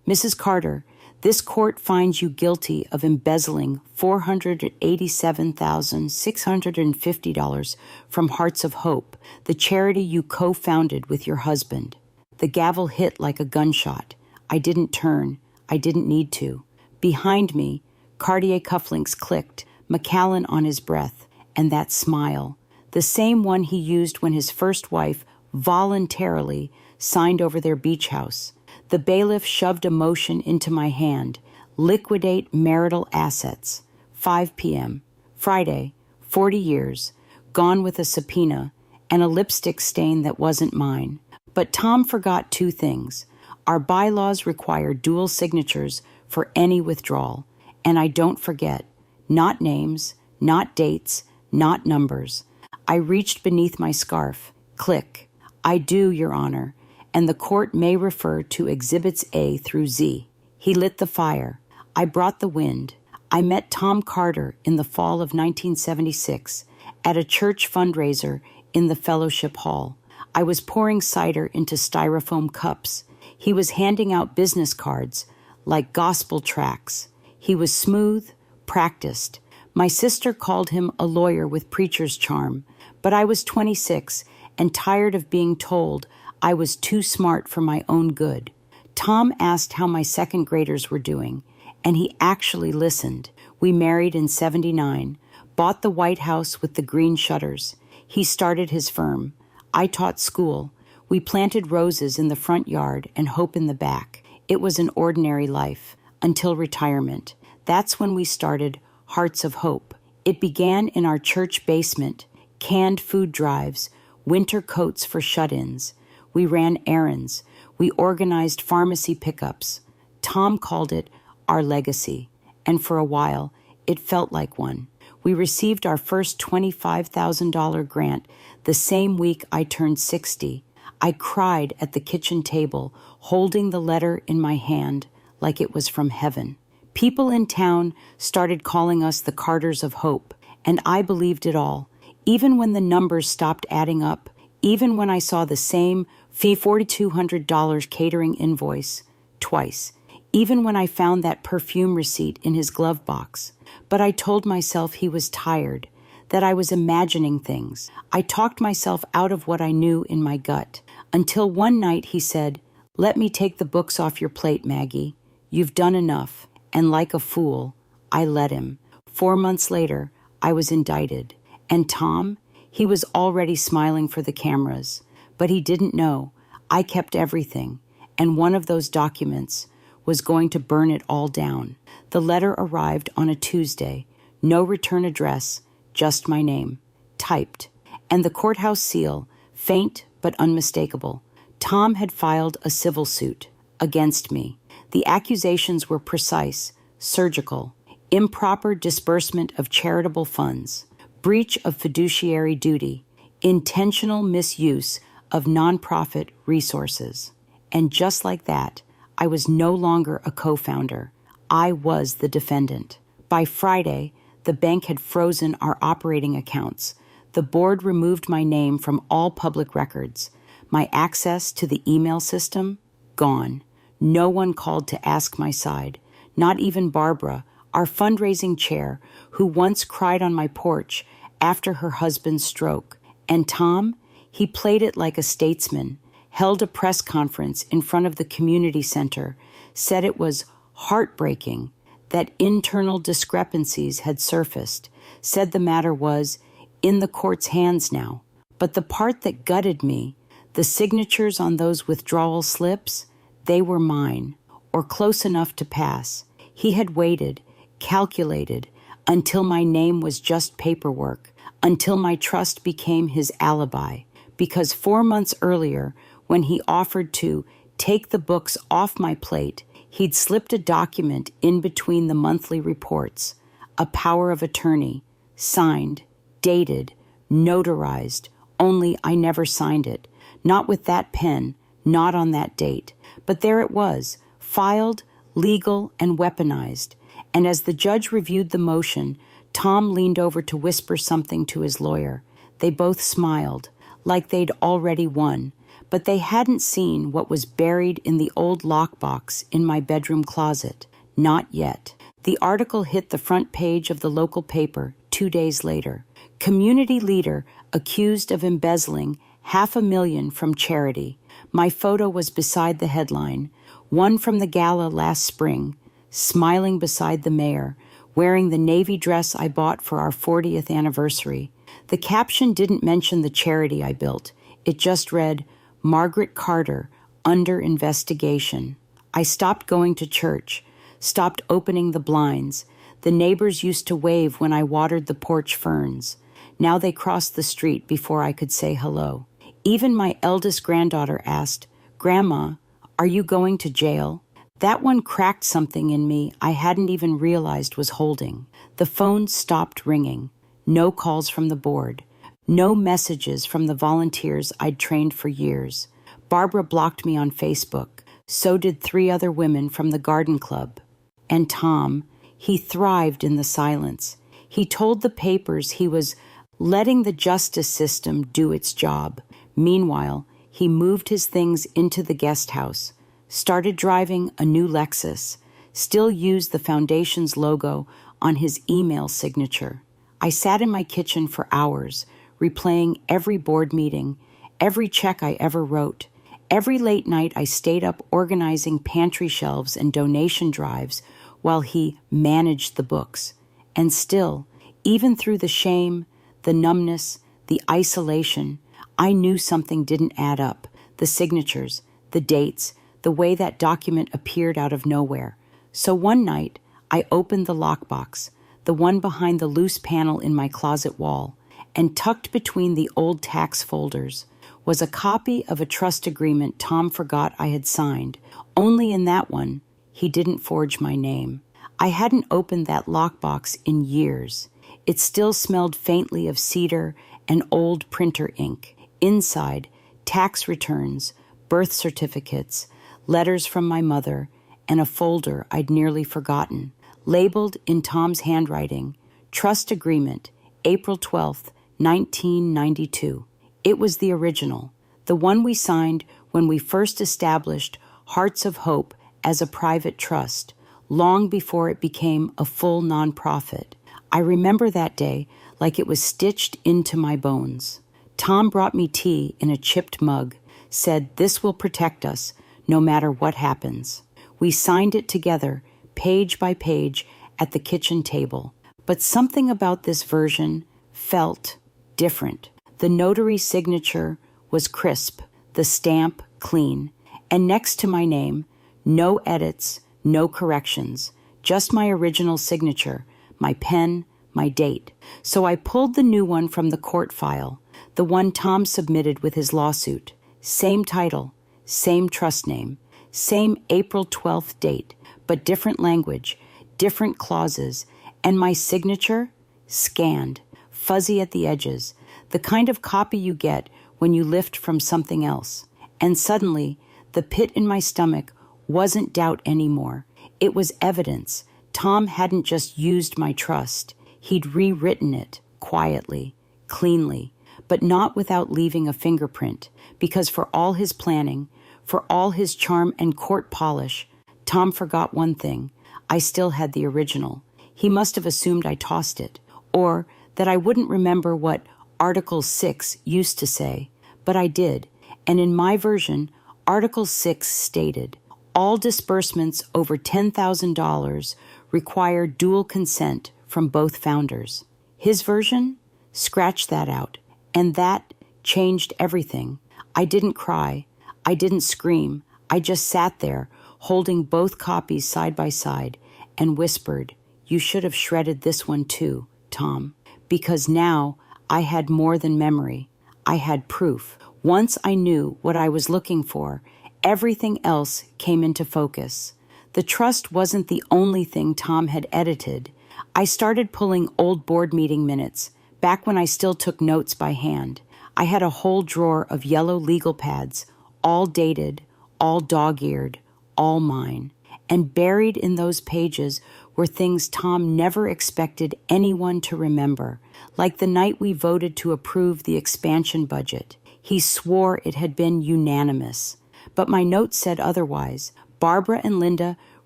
Mrs. Carter, this court finds you guilty of embezzling $487,650 from Hearts of Hope, the charity you co-founded with your husband. The gavel hit like a gunshot. I didn't turn. I didn't need to. Behind me, Cartier cufflinks clicked, Macallan on his breath, and that smile, the same one he used when his first wife voluntarily signed over their beach house. The bailiff shoved a motion into my hand. Liquidate marital assets. 5 p.m. Friday, 40 years, gone with a subpoena and a lipstick stain that wasn't mine. But Tom forgot two things. Our bylaws require dual signatures for any withdrawal. And I don't forget. Not names, not dates, not numbers. I reached beneath my scarf. Click. I do, Your Honor. And the court may refer to Exhibits A through Z. He lit the fire. I brought the wind. I met Tom Carter in the fall of 1976 at a church fundraiser in the Fellowship Hall. I was pouring cider into styrofoam cups. He was handing out business cards like gospel tracts. He was smooth, practiced. My sister called him a lawyer with preacher's charm, but I was 26 and tired of being told I was too smart for my own good. Tom asked how my second graders were doing, and he actually listened. We married in 79, bought the White House with the green shutters. He started his firm. I taught school. We planted roses in the front yard and hope in the back. It was an ordinary life until retirement. That's when we started Hearts of Hope. It began in our church basement, canned food drives, winter coats for shut-ins. We ran errands. We organized pharmacy pickups. Tom called it our legacy, and for a while, it felt like one. We received our first $25,000 grant the same week I turned 60. I cried at the kitchen table, holding the letter in my hand like it was from heaven. People in town started calling us the Carters of Hope, and I believed it all, even when the numbers stopped adding up, even when I saw the same $4,200 catering invoice twice, even when I found that perfume receipt in his glove box. But I told myself he was tired, that I was imagining things. I talked myself out of what I knew in my gut, until one night he said, "Let me take the books off your plate, Maggie. You've done enough." And like a fool, I let him. 4 months later, I was indicted. And Tom, he was already smiling for the cameras. But he didn't know. I kept everything. And one of those documents was going to burn it all down. The letter arrived on a Tuesday. No return address, just my name, typed. And the courthouse seal, faint but unmistakable. Tom had filed a civil suit against me. The accusations were precise, surgical, improper disbursement of charitable funds, breach of fiduciary duty, intentional misuse of nonprofit resources. And just like that, I was no longer a co-founder. I was the defendant. By Friday, the bank had frozen our operating accounts. The board removed my name from all public records. My access to the email system, gone. No one called to ask my side, not even Barbara, our fundraising chair, who once cried on my porch after her husband's stroke. And Tom, he played it like a statesman, held a press conference in front of the community center, said it was heartbreaking that internal discrepancies had surfaced, said the matter was in the court's hands now. But the part that gutted me, the signatures on those withdrawal slips, they were mine, or close enough to pass. He had waited, calculated, until my name was just paperwork, until my trust became his alibi. Because 4 months earlier, when he offered to take the books off my plate, he'd slipped a document in between the monthly reports, a power of attorney, signed, dated, notarized, only I never signed it, not with that pen, not on that date. But there it was, filed, legal, and weaponized. And as the judge reviewed the motion, Tom leaned over to whisper something to his lawyer. They both smiled, like they'd already won. but they hadn't seen what was buried in the old lockbox in my bedroom closet. Not yet. The article hit the front page of the local paper 2 days later. Community leader accused of embezzling $500,000 from charity. My photo was beside the headline, one from the gala last spring, smiling beside the mayor, wearing the navy dress I bought for our 40th anniversary. The caption didn't mention the charity I built. It just read, Margaret Carter, under investigation. I stopped going to church, stopped opening the blinds. The neighbors used to wave when I watered the porch ferns. Now they crossed the street before I could say hello. Even my eldest granddaughter asked, Grandma, are you going to jail? That one cracked something in me I hadn't even realized was holding. The phone stopped ringing. No calls from the board. No messages from the volunteers I'd trained for years. Barbara blocked me on Facebook. So did 3 other women from the garden club. And Tom, he thrived in the silence. He told the papers he was letting the justice system do its job. Meanwhile, he moved his things into the guest house, started driving a new Lexus, still used the foundation's logo on his email signature. I sat in my kitchen for hours, replaying every board meeting, every check I ever wrote. Every late night I stayed up organizing pantry shelves and donation drives while he managed the books. And still, even through the shame, the numbness, the isolation, I knew something didn't add up. The signatures, the dates, the way that document appeared out of nowhere. So one night, I opened the lockbox, the one behind the loose panel in my closet wall, and tucked between the old tax folders was a copy of a trust agreement Tom forgot I had signed. Only in that one, he didn't forge my name. I hadn't opened that lockbox in years. It still smelled faintly of cedar and old printer ink. Inside, tax returns, birth certificates, letters from my mother, and a folder I'd nearly forgotten. Labeled in Tom's handwriting, Trust Agreement, April 12th, 1992. It was the original, the one we signed when we first established Hearts of Hope as a private trust, long before it became a full nonprofit. I remember that day like it was stitched into my bones. Tom brought me tea in a chipped mug, said this will protect us no matter what happens. We signed it together, page by page, at the kitchen table. But something about this version felt different. The notary signature was crisp, the stamp clean, and next to my name, no edits, no corrections, just my original signature, my pen, my date. So I pulled the new one from the court file, the one Tom submitted with his lawsuit. Same title, same trust name, same April 12th date, but different language, different clauses, and my signature, scanned, fuzzy at the edges, the kind of copy you get when you lift from something else. And suddenly, the pit in my stomach wasn't doubt anymore. It was evidence. Tom hadn't just used my trust. He'd rewritten it, quietly, cleanly, but not without leaving a fingerprint, because for all his planning, for all his charm and court polish, Tom forgot one thing. I still had the original. He must have assumed I tossed it, or that I wouldn't remember what Article 6 used to say, but I did, and in my version, Article 6 stated, all disbursements over $10,000 require dual consent from both founders. His version? Scratch that out, and that changed everything. I didn't cry. I didn't scream. I just sat there, holding both copies side by side, and whispered, you should have shredded this one too, Tom, because now I had more than memory. I had proof. Once I knew what I was looking for, everything else came into focus. The trust wasn't the only thing Tom had edited. I started pulling old board meeting minutes, back when I still took notes by hand. I had a whole drawer of yellow legal pads, all dated, all dog-eared, all mine. And buried in those pages were things Tom never expected anyone to remember, like the night we voted to approve the expansion budget. He swore it had been unanimous. But my notes said otherwise. Barbara and Linda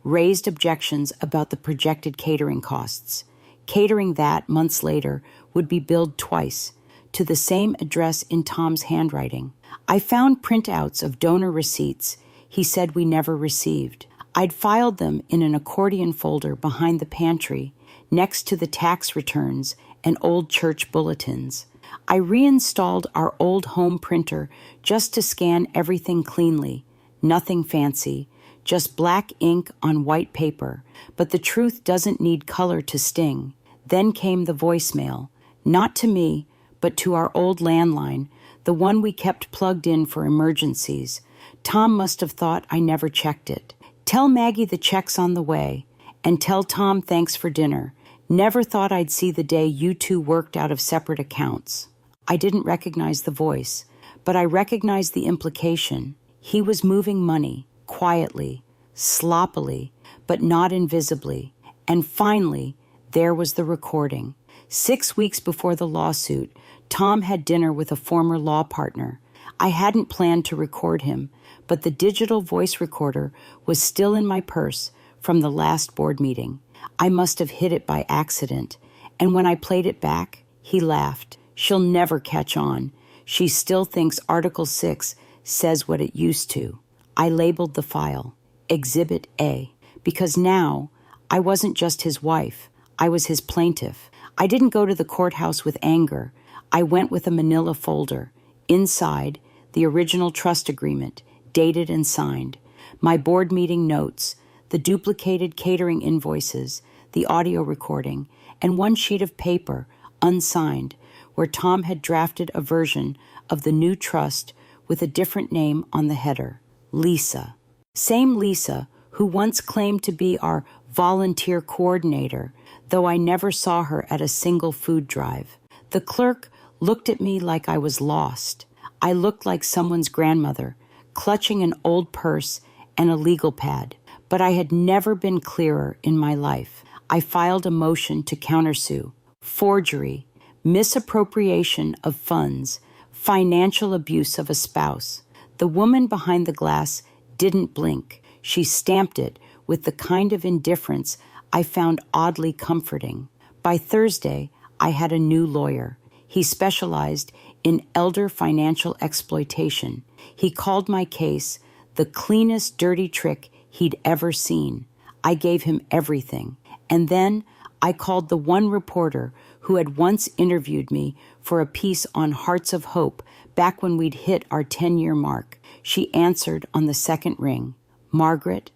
raised objections about the projected catering costs. Catering that, months later, would be billed twice, to the same address in Tom's handwriting. I found printouts of donor receipts he said we never received. I'd filed them in an accordion folder behind the pantry, next to the tax returns and old church bulletins. I reinstalled our old home printer just to scan everything cleanly. Nothing fancy, just black ink on white paper, but the truth doesn't need color to sting. Then came the voicemail, not to me, but to our old landline, the one we kept plugged in for emergencies. Tom must have thought I never checked it. Tell Maggie the check's on the way, and tell Tom thanks for dinner. Never thought I'd see the day you two worked out of separate accounts. I didn't recognize the voice, but I recognized the implication. He was moving money, quietly, sloppily, but not invisibly. And finally, there was the recording. 6 weeks before the lawsuit, Tom had dinner with a former law partner. I hadn't planned to record him, but the digital voice recorder was still in my purse from the last board meeting. I must have hid it by accident, and when I played it back, he laughed. She'll never catch on. She still thinks Article 6 says what it used to. I labeled the file Exhibit A, because now I wasn't just his wife, I was his plaintiff. I didn't go to the courthouse with anger. I went with a manila folder. Inside, the original trust agreement, dated and signed, my board meeting notes, the duplicated catering invoices, the audio recording, and one sheet of paper, unsigned, where Tom had drafted a version of the new trust with a different name on the header, Lisa. Same Lisa who once claimed to be our volunteer coordinator, though I never saw her at a single food drive. The clerk looked at me like I was lost. I looked like someone's grandmother, clutching an old purse and a legal pad. But I had never been clearer in my life. I filed a motion to countersue. Forgery, misappropriation of funds, financial abuse of a spouse. The woman behind the glass didn't blink. She stamped it with the kind of indifference I found oddly comforting. By Thursday, I had a new lawyer. He specialized in elder financial exploitation. He called my case the cleanest dirty trick he'd ever seen. I gave him everything. And then I called the one reporter who had once interviewed me for a piece on Hearts of Hope back when we'd hit our 10-year mark. She answered on the second ring. Margaret,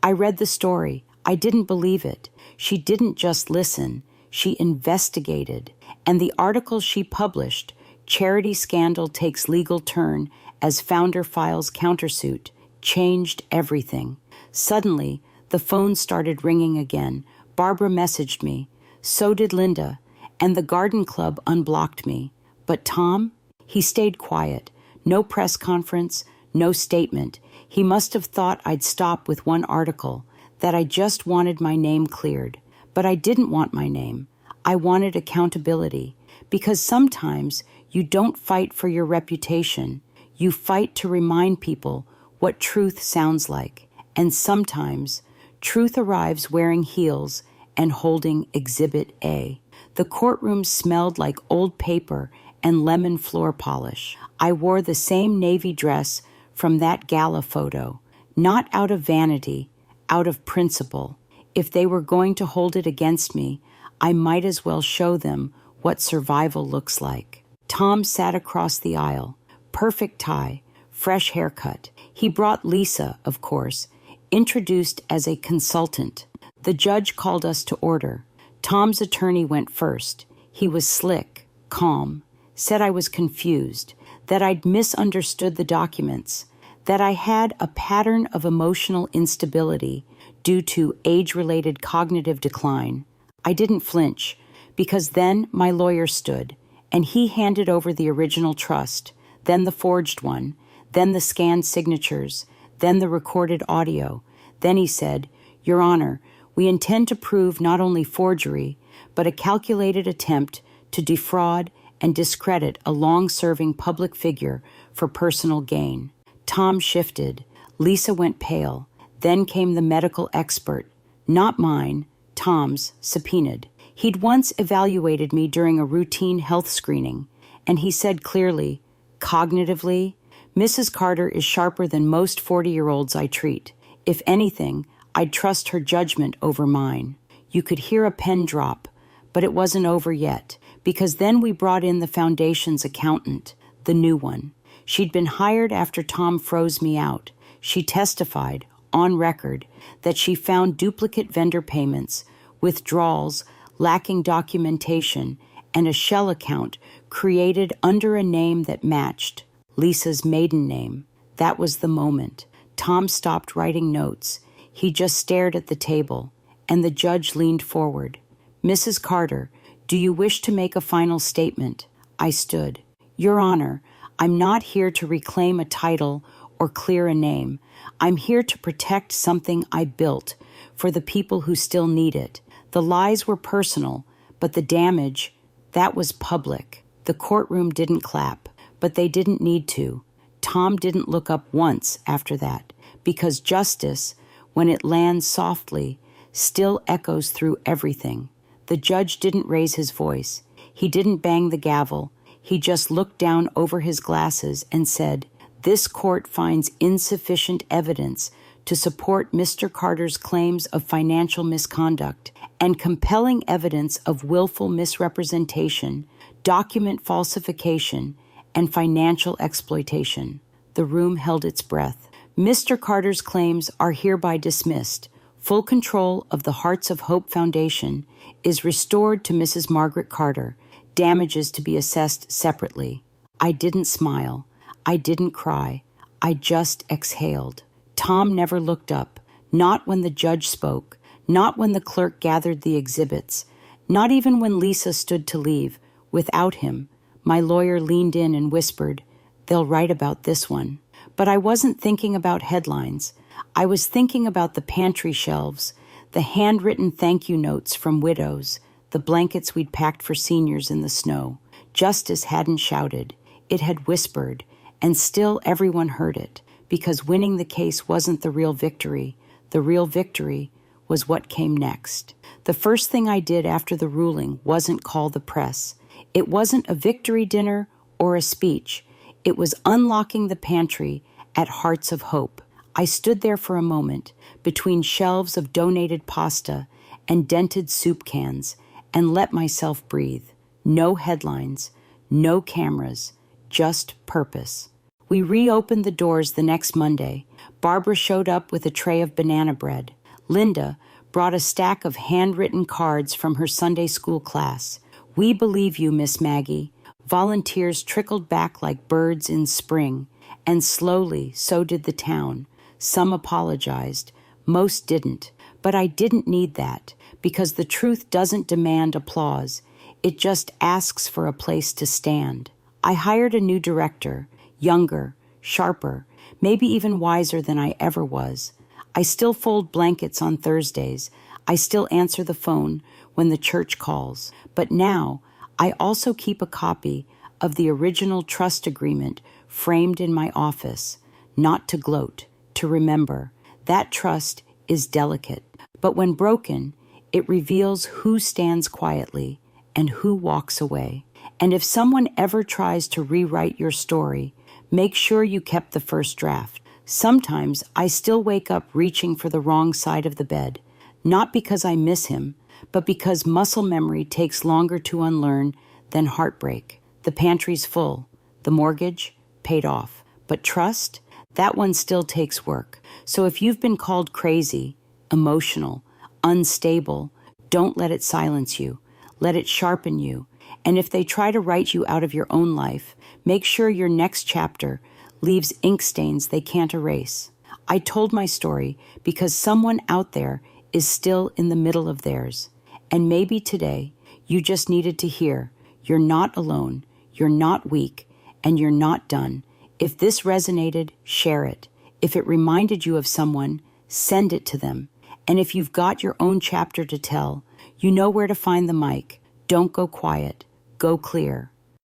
I read the story. I didn't believe it. She didn't just listen. She investigated. And the article she published, Charity Scandal Takes Legal Turn as Founder Files Countersuit, changed everything. Suddenly, the phone started ringing again. Barbara messaged me. So did Linda. And the garden club unblocked me. But Tom? He stayed quiet. No press conference, no statement. He must have thought I'd stop with one article, that I just wanted my name cleared. But I didn't want my name. I wanted accountability. Because sometimes you don't fight for your reputation. You fight to remind people what truth sounds like. And sometimes truth arrives wearing heels and holding Exhibit A. The courtroom smelled like old paper and lemon floor polish. I wore the same navy dress from that gala photo, not out of vanity, out of principle. If they were going to hold it against me, I might as well show them what survival looks like. Tom sat across the aisle, perfect tie, fresh haircut. He brought Lisa, of course, introduced as a consultant. The judge called us to order. Tom's attorney went first. He was slick, calm, said I was confused, that I'd misunderstood the documents, that I had a pattern of emotional instability due to age-related cognitive decline. I didn't flinch, because then my lawyer stood, and he handed over the original trust, then the forged one, then the scanned signatures, then the recorded audio. Then he said, Your Honor, we intend to prove not only forgery, but a calculated attempt to defraud and discredit a long-serving public figure for personal gain. Tom shifted. Lisa went pale. Then came the medical expert. Not mine, Tom's, subpoenaed. He'd once evaluated me during a routine health screening, and he said clearly, cognitively, Mrs. Carter is sharper than most 40-year-olds I treat. If anything, I'd trust her judgment over mine. You could hear a pen drop, but it wasn't over yet, because then we brought in the foundation's accountant, the new one. She'd been hired after Tom froze me out. She testified, on record, that she found duplicate vendor payments, withdrawals lacking documentation, and a shell account created under a name that matched Lisa's maiden name. That was the moment. Tom stopped writing notes. He just stared at the table, and the judge leaned forward. Mrs. Carter, do you wish to make a final statement? I stood. Your Honor, I'm not here to reclaim a title or clear a name. I'm here to protect something I built for the people who still need it. The lies were personal, but the damage, that was public. The courtroom didn't clap, but they didn't need to. Tom didn't look up once after that, because justice, when it lands softly, still echoes through everything. The judge didn't raise his voice. He didn't bang the gavel. He just looked down over his glasses and said, "This court finds insufficient evidence to support Mr. Carter's claims of financial misconduct and compelling evidence of willful misrepresentation, document falsification, and financial exploitation." The room held its breath. Mr. Carter's claims are hereby dismissed. Full control of the Hearts of Hope Foundation is restored to Mrs. Margaret Carter. Damages to be assessed separately. I didn't smile. I didn't cry. I just exhaled. Tom never looked up, not when the judge spoke, not when the clerk gathered the exhibits, not even when Lisa stood to leave. Without him, my lawyer leaned in and whispered, "They'll write about this one." But I wasn't thinking about headlines. I was thinking about the pantry shelves, the handwritten thank you notes from widows, the blankets we'd packed for seniors in the snow. Justice hadn't shouted. It had whispered, and still everyone heard it, because winning the case wasn't the real victory. The real victory was what came next. The first thing I did after the ruling wasn't call the press. It wasn't a victory dinner or a speech. It was unlocking the pantry at Hearts of Hope. I stood there for a moment, between shelves of donated pasta and dented soup cans, and let myself breathe. No headlines, no cameras, just purpose. We reopened the doors the next Monday. Barbara showed up with a tray of banana bread. Linda brought a stack of handwritten cards from her Sunday school class. "We believe you, Miss Maggie." Volunteers trickled back like birds in spring, and slowly so did the town. Some apologized, most didn't, but I didn't need that, because the truth doesn't demand applause. It just asks for a place to stand. I hired a new director, younger, sharper, maybe even wiser than I ever was. I still fold blankets on Thursdays. I still answer the phone when the church calls. But now, I also keep a copy of the original trust agreement framed in my office, not to gloat, to remember. That trust is delicate, but when broken, it reveals who stands quietly and who walks away. And if someone ever tries to rewrite your story, make sure you kept the first draft. Sometimes I still wake up reaching for the wrong side of the bed, not because I miss him, but because muscle memory takes longer to unlearn than heartbreak. The pantry's full. The mortgage? Paid off. But trust? That one still takes work. So if you've been called crazy, emotional, unstable, don't let it silence you. Let it sharpen you. And if they try to write you out of your own life, make sure your next chapter leaves ink stains they can't erase. I told my story because someone out there is still in the middle of theirs. And maybe today you just needed to hear, you're not alone, you're not weak, and you're not done. If this resonated, share it. If it reminded you of someone, send it to them. And if you've got your own chapter to tell, you know where to find the mic. Don't go quiet. Go clear.